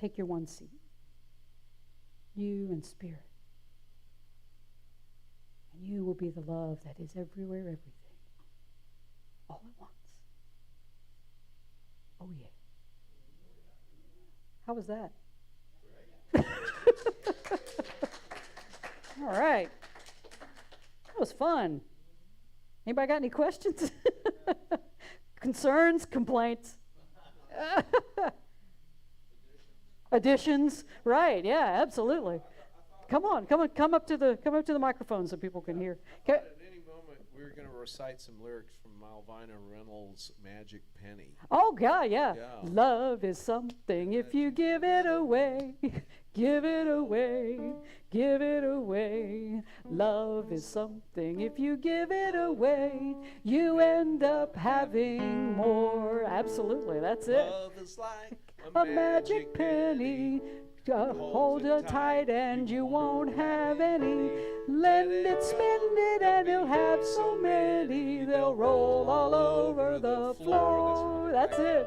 Take your one seat. You and Spirit. And you will be the love that is everywhere, everything. All at once. Oh, yeah. How was that? All right. That was fun. Anybody got any questions? Concerns? Complaints? Additions? Right, yeah, absolutely. Come up to the microphone so people can hear. At any moment, we're going to recite some lyrics from Malvina Reynolds' Magic Penny. Oh, God, yeah. Yeah. Love is something if you give it away. Give it away. Give it away. Love is something if you give it away. You end up having more. Absolutely, that's it. Love is like A magic penny. Hold it tight and you won't have any. Lend it, spend it, and you'll have so many. They'll roll all over the floor. That's it.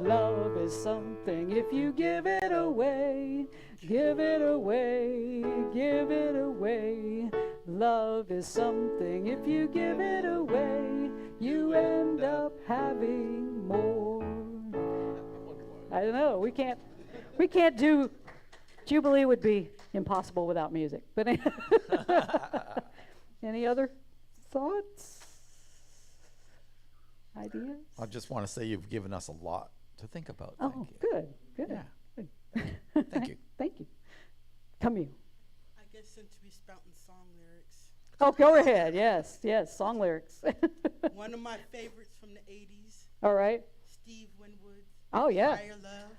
Love is something if you give it away. Give it away. Give it away. Love is something if you give it away. You end up having more. I don't know. We can't do. Jubilee would be impossible without music. But any other thoughts? Ideas? I just want to say you've given us a lot to think about. Oh, Thank you. good. Yeah. Good. Thank you. Thank you. Come you. I guess since we spouting song lyrics, Oh, go ahead. Yes, song lyrics. one of my favorites from the 80s, All right. Steve Winwood, Oh, yeah. Higher Love.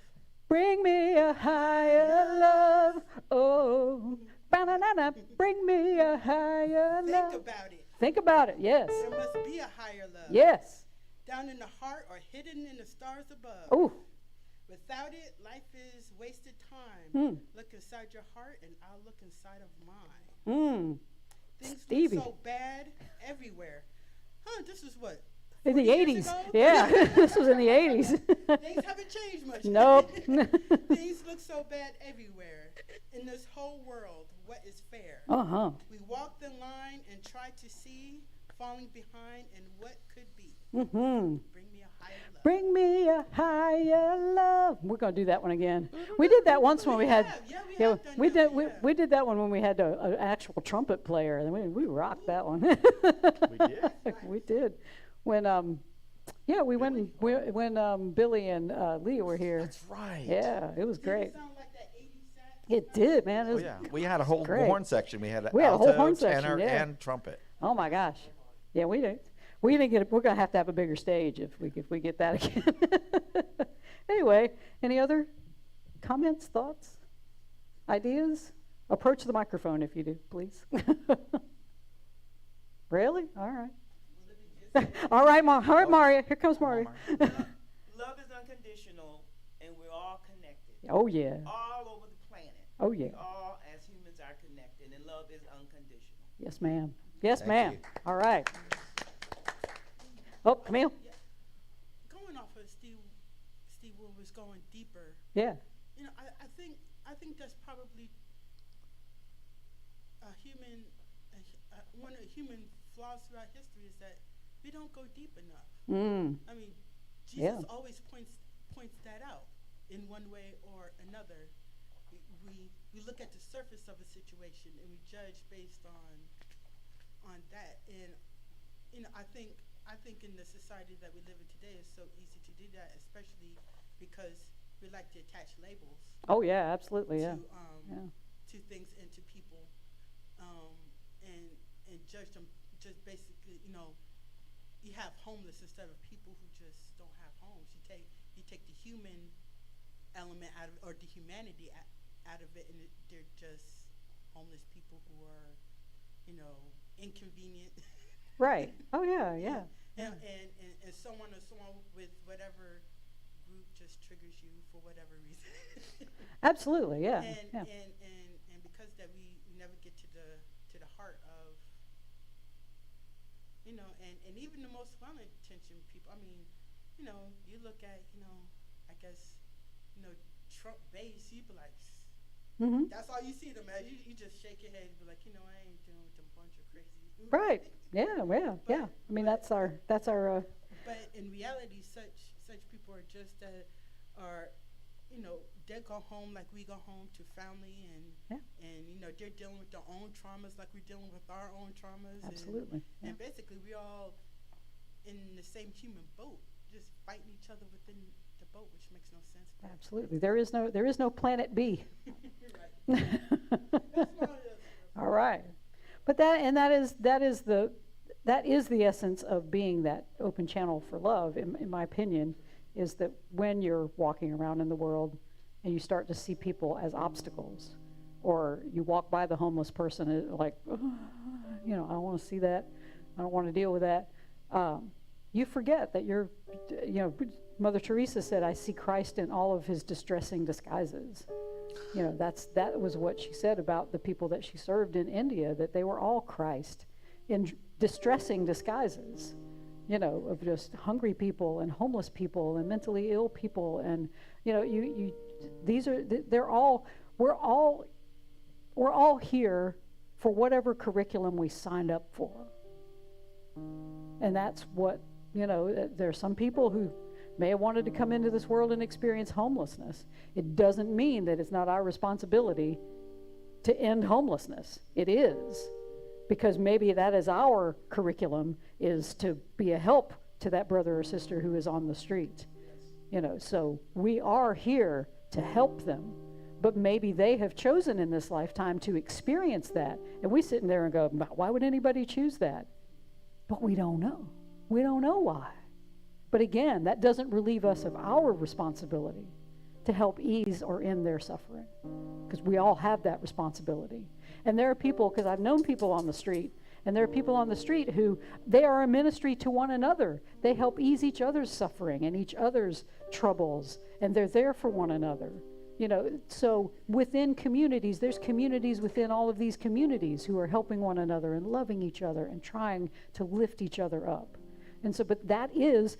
Bring me a higher love. Oh, ba-na-na-na. Bring me a higher love. Think about it. Think about it. Yes. There must be a higher love. Yes. Down in the heart or hidden in the stars above. Oh. Without it, life is wasted time. Mm. Look inside your heart and I'll look inside of mine. Things Stevie. look so bad everywhere. This is what? In the 40 years 80s. ago? Yeah. This was in the 80s. Things haven't changed much. Nope. Things look so bad everywhere. In this whole world, what is fair? Uh-huh. We walk the line and try to see, falling behind in what could be. Mm-hmm. Bring me a higher love. Bring me a higher love. We're going to do that one again. We did that once when we had. We did that one when we had an actual trumpet player, and we rocked that one. We did. We did. When we went when Billy and Leah were here. That's right. Yeah, it was great. Didn't it sound like that 80s sax? It did, man. It Oh, was, yeah. We had a whole great. horn section. We had We had a alto, whole horn section, tenor, yeah. and trumpet. Oh my gosh. Yeah, we didn't. We didn't get. We're gonna have to have a bigger stage if we get that again. Anyway, any other comments, thoughts, ideas? Approach the microphone if you do, please. Really? All right. All right, Mario. Here comes Mario. Love is unconditional, and we're all connected. Oh yeah. All over the planet. Oh yeah. We all, as humans, are connected, and love is unconditional. Yes, ma'am. Yes, Thank ma'am. you. All right. Oh, Camille. Going off of Steve was going deeper. Yeah. I think I think that's probably one of the human flaws throughout history is that we don't go deep enough. I mean, Jesus Yeah. always points that out in one way or another. We look at the surface of a situation and we judge based on that. And I think in the society that we live in today, it's so easy to do that, especially because we like to attach labels Oh, yeah, absolutely, to yeah. to things and to people, and judge them just basically. You have homeless instead of people who just don't have homes. You take the human element out of, or the humanity out of it, and they're just homeless people who are, inconvenient. Right. Oh, yeah, yeah. And someone with whatever group just triggers you for whatever reason. Absolutely, yeah. And, yeah. and because that we never get to the heart of, and even the most well-intentioned people. I mean, you look at, I guess, Trump base, you be like, Mm-hmm. that's all you see them as. You just shake your head and be like, I ain't dealing with a bunch of crazy. Right. Yeah, yeah. I mean, that's our But in reality, such people are just that are, they go home like we go home to family, and they're dealing with their own traumas like we're dealing with our own traumas. absolutely. And basically, we're all in the same human boat, just fighting each other within the boat, which makes no sense. but- Absolutely. There is no planet B. Right. That's all it is. All right. But that is the essence of being that open channel for love, in my opinion, is that when you're walking around in the world and you start to see people as obstacles, or you walk by the homeless person like, I don't want to see that, I don't want to deal with that, you forget that you're, Mother Teresa said, I see Christ in all of his distressing disguises. That was what she said about the people that she served in India, that they were all Christ in distressing disguises, of just hungry people and homeless people and mentally ill people. And, we're all here for whatever curriculum we signed up for. And that's what, there are some people who may have wanted to come into this world and experience homelessness. It doesn't mean that it's not our responsibility to end homelessness. It is, because maybe that is our curriculum, is to be a help to that brother or sister who is on the street. So we are here to help them, but maybe they have chosen in this lifetime to experience that. And we sit in there and go, why would anybody choose that? But we don't know. We don't know why. But again, that doesn't relieve us of our responsibility to help ease or end their suffering, because we all have that responsibility. And there are people, because I've known people on the street, and there are people on the street who, they are a ministry to one another. They help ease each other's suffering and each other's troubles, and they're there for one another. So within communities, there's communities within all of these communities who are helping one another and loving each other and trying to lift each other up. And so, but that is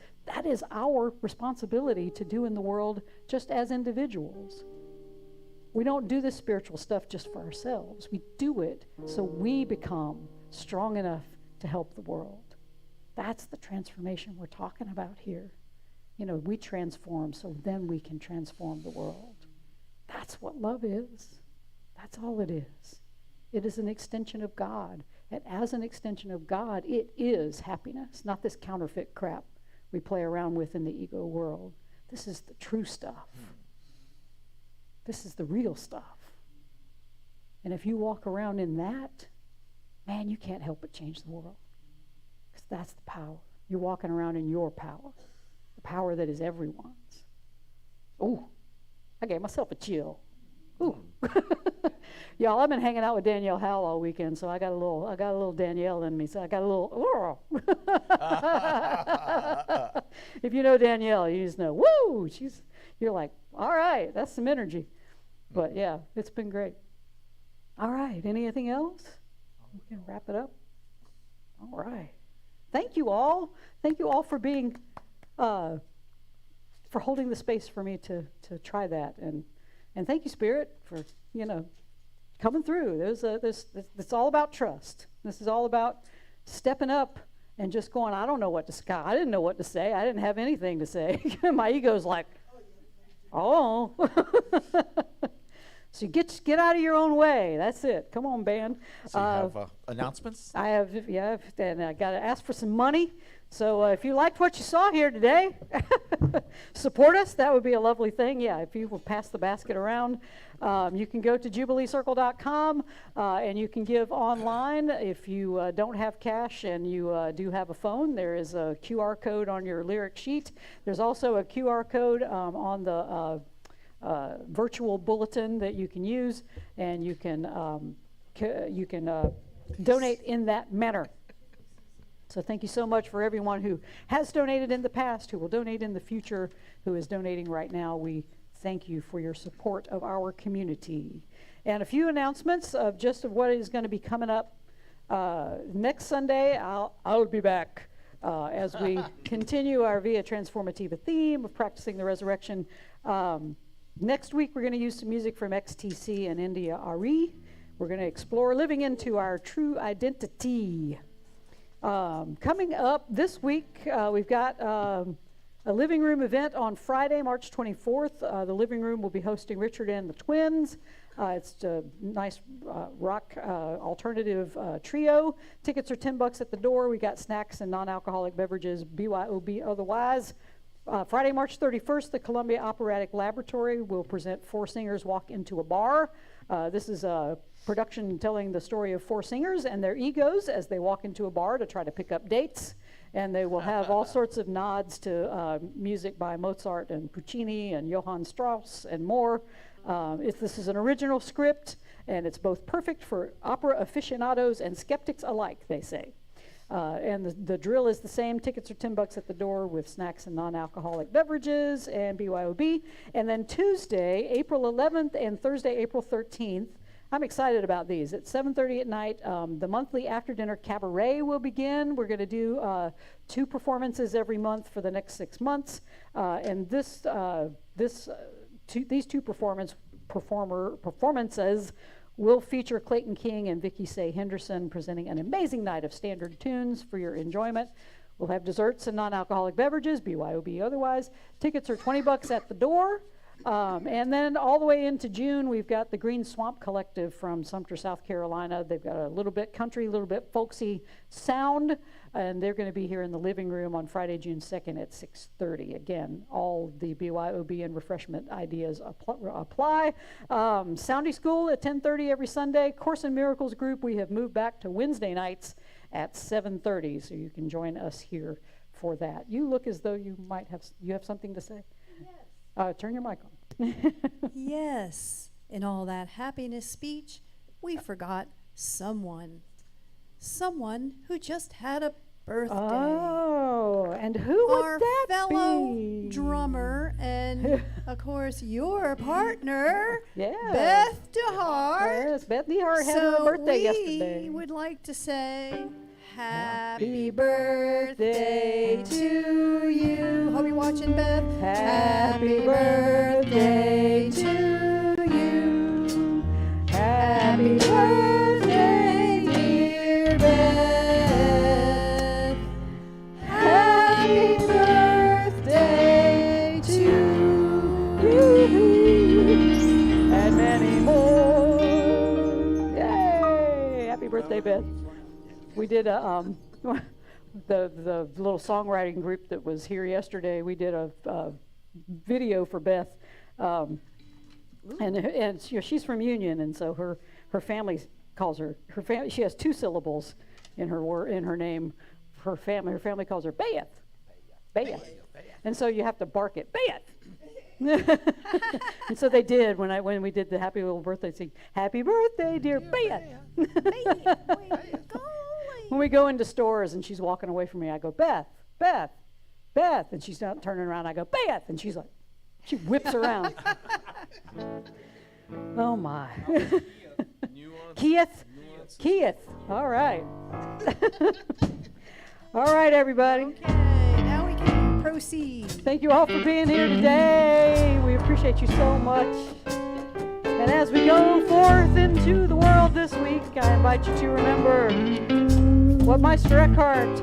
our responsibility to do in the world, just as individuals. We don't do this spiritual stuff just for ourselves. We do it so we become strong enough to help the world. That's the transformation we're talking about here. We transform so then we can transform the world. That's what love is. That's all it is. It is an extension of God. And as an extension of God, it is happiness, not this counterfeit crap we play around with in the ego world. This is the true stuff. This is the real stuff. And if you walk around in that, man, you can't help but change the world. Because that's the power. You're walking around in your power, the power that is everyone's. Ooh, I gave myself a chill. Ooh. Y'all, I've been hanging out with Danielle Howell all weekend, so I got a little Danielle in me, so I got a little, If you know Danielle, you just know, woo, you're like, all right, that's some energy. But yeah, it's been great. All right, anything else? We can wrap it up. All right. Thank you all. Thank you all for being, for holding the space for me to try that. And And thank you, Spirit, for, coming through. It's all about trust. This is all about stepping up and just going, I don't know what to say. I didn't know what to say. I didn't have anything to say. My ego's like, oh. So get out of your own way. That's it. Come on, band. So you have announcements? I have, and I got to ask for some money. So if you liked what you saw here today, support us. That would be a lovely thing. Yeah, if you will pass the basket around. You can go to jubileecircle.com and you can give online. If you don't have cash and you do have a phone, there is a QR code on your lyric sheet. There's also a QR code on the virtual bulletin that you can use, and you can donate in that manner. So thank you so much for everyone who has donated in the past, who will donate in the future, who is donating right now. We thank you for your support of our community. And a few announcements of what is going to be coming up. Next Sunday, I'll be back as we continue our VIA Transformativa theme of practicing the resurrection. Next week, we're going to use some music from XTC and India Ari. We're going to explore living into our true identity. Coming up this week, we've got a living room event on Friday, March 24th. The living room will be hosting Richard and the Twins. It's a nice rock alternative trio. Tickets are $10 at the door. We got snacks and non-alcoholic beverages, BYOB otherwise. Friday, March 31st, the Columbia Operatic Laboratory will present Four Singers Walk into a Bar. This is a production telling the story of four singers and their egos as they walk into a bar to try to pick up dates. And they will have all sorts of nods to music by Mozart and Puccini and Johann Strauss and more. This is an original script, and it's both perfect for opera aficionados and skeptics alike, they say. And the drill is the same. Tickets are $10 at the door with snacks and non-alcoholic beverages and BYOB. And then Tuesday, April 11th and Thursday, April 13th, I'm excited about these. At 7:30 at night, the monthly after-dinner cabaret will begin. We're going to do 2 performances every month for the next 6 months. And these two performances will feature Clayton King and Vicki Say Henderson presenting an amazing night of standard tunes for your enjoyment. We'll have desserts and non-alcoholic beverages, BYOB otherwise. Tickets are $20 at the door. And then all the way into June, we've got the Green Swamp Collective from Sumter, South Carolina. They've got a little bit country, a little bit folksy sound, and they're going to be here in the living room on Friday, June 2nd at 6:30. Again, all the BYOB and refreshment ideas apply. Sunday School at 10:30 every Sunday. Course in Miracles group, we have moved back to Wednesday nights at 7:30, so you can join us here for that. You look as though you have something to say. Turn your mic on. Yes, in all that happiness speech, we forgot someone who just had a birthday. Oh, and who would Our that fellow be? drummer and, of course, your partner, Yeah. Beth DeHart. Yes, Beth DeHart had her birthday yesterday. We would like to say happy birthday to you. Hope you're watching, Beth. Happy birthday to you. Happy birthday, dear Beth. Happy birthday to you. And many more. Yay! Happy birthday, Beth. We did the little songwriting group that was here yesterday. We did a video for Beth, and she's from Union, and so her family calls her family. She has 2 syllables in her name. Her family calls her Beth. And so you have to bark it, Beth. And so they did when we did the happy little birthday thing. Happy birthday, dear Beth. When we go into stores and she's walking away from me, I go, Beth, and she's not turning around. I go, Beth, and she's like, she whips around. Oh my. Keith. All right. All right, everybody. Okay, now we can proceed. Thank you all for being here today. We appreciate you so much. And as we go forth into the world this week, I invite you to remember what Meister Eckhart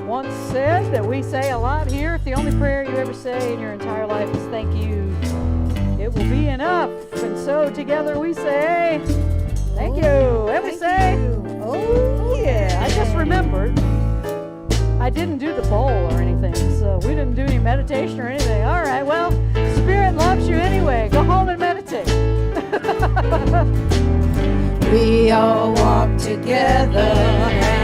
once said that we say a lot here. If the only prayer you ever say in your entire life is thank you, it will be enough. And so together we say thank you. And we say, oh yeah. I just remembered I didn't do the bowl or anything, so we didn't do any meditation or anything. All right, well, Spirit loves you anyway. Go home and meditate. We all walk together.